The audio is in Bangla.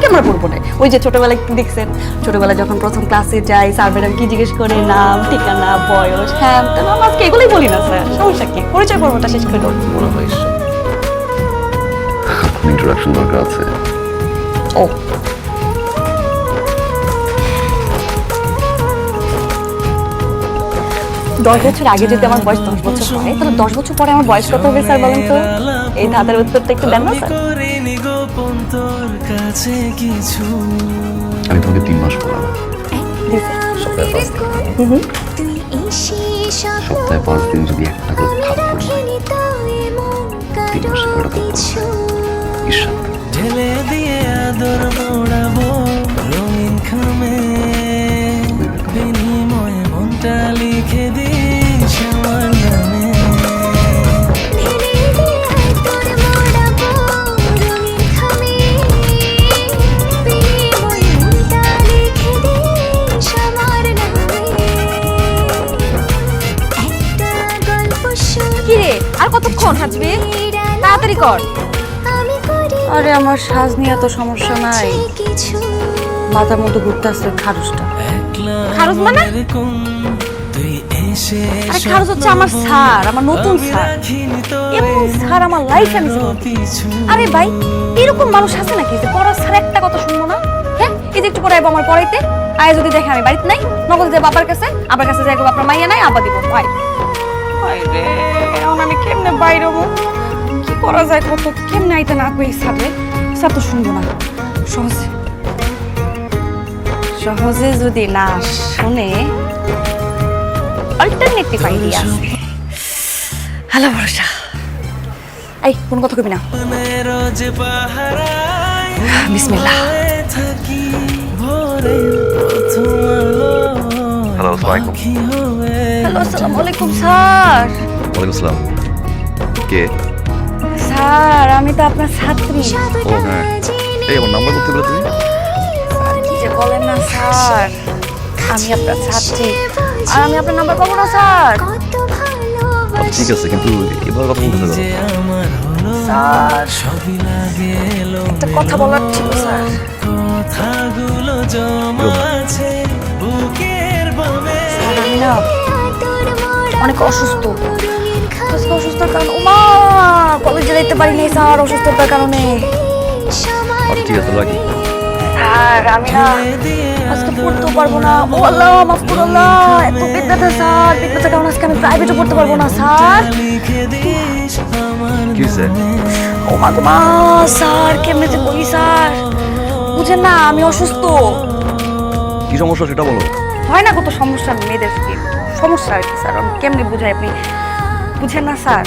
আমরা পড়বো না। ওই যে ছোটবেলায় দেখছেন, ছোটবেলায় যখন প্রথম ক্লাসে যাই স্যার ম্যাডাম কি জিজ্ঞেস করে, নাম ঠিকানা বয়স, হ্যাঁ তো আমরা আজকে এগুলোই বলি না স্যার, সমস্যা কি, পরিচয় পর্বটা শেষ করে দেবো। মনে হয় ইন্ট্রোডাকশন দরকার আছে। ও 10 বছর আগে যদি আমার বয়স 10 বছর হয়, তাহলে 10 বছর পরে আমার বয়স কত হবে স্যার বলেন তো? এই ধাঁধার উত্তরটা একটু দেন না স্যার। আমি তোমাকে 3 মাস পড়াবো। সপ্তাহে 5 দিন যদি একটা করে থাপ্পড় মারি, 3 মাসে কয়টা থাপ্পড় মারি? ঈশ্বর ঢেলে দিয়ে আদর মোড়াবো রঙিন খামে, বিনিময়ে মনটা লিখে দিস আমার নামে। কি রে, আর কতক্ষণ হাজবি? তাড়াতাড়ি কর। আরে আমার সাজ নিয়ে এত সমস্যা নাই, মাথার মধ্যে ঘুরতে আসছে খারুসটা। খারুস মানে? আরে খারুস হচ্ছে আমার স্যার, আমার নতুন স্যার। এমন স্যার আমার লাইফে আমি আরে ভাই এরকম মানুষ আছে নাকি যে পড়ার স্যার একটা কথা শুনবো না? হ্যাঁ এই যে একটু পরে আমার পড়াইতে আয়, যদি দেখে আমি বাড়িতে নাই, নগদ যে বাবার কাছে, আবার কাছে যাই আপনার মাইয়া নাই, আবার দিব ভাই। রে এখন আমি কেমনে বাইরে হবো, কি করা যায় কত, কেমনে আইতে না কই সাথে স্যার তো শুনবো না। সহজে সহজে যদি না শুনে অল্টারনেটিভ আইডিয়া আছে। হ্যালো ভরসা, এই কোন কথা কবি না। বিসমিল্লাহ। হ্যালো, আসসালামু আলাইকুম। হ্যালো, আসসালামু আলাইকুম স্যার। ওয়ালাইকুম আসসালাম। কে? স্যার আমি তো আপনার ছাত্রী। ও হ্যাঁ, এই আমার নাম্বার বলতে পারো তুমি? কি যে বলেন না স্যার, আমি আপনার ছাত্রী আর আমি আপনার নাম্বার পাবো না স্যার। ঠিক আছে, কিন্তু এবার কথা বলতে পারো। স্যার একটা কথা বলার ছিল স্যার। কথাগুলো জমা আছে বুকের বামে। স্যার আমি না অনেক অসুস্থ, আজকে অসুস্থতার কারণে ওমা কলেজে যেতে পারি নাই স্যার, অসুস্থতার কারণে। ঠিক আছে লাগি। স্যার আমি না আজকে পড়তেও পারবো না। ও আল্লাহ মাফ করো আল্লাহ, এত পেট ব্যথা স্যার, পেট ব্যথার কারণে আজকে আমি প্রাইভেটও পড়তে পারবো না স্যার। কি হয়েছে? ও মা গো মা স্যার, কেমনে যে বলি স্যার, বুঝেন না আমি অসুস্থ। কি সমস্যা সেটা বলো। হয় না কত সমস্যা মেয়েদের, সমস্যা আর কি স্যার, আমি কেমনে বুঝাই, আপনি বুঝেন না স্যার।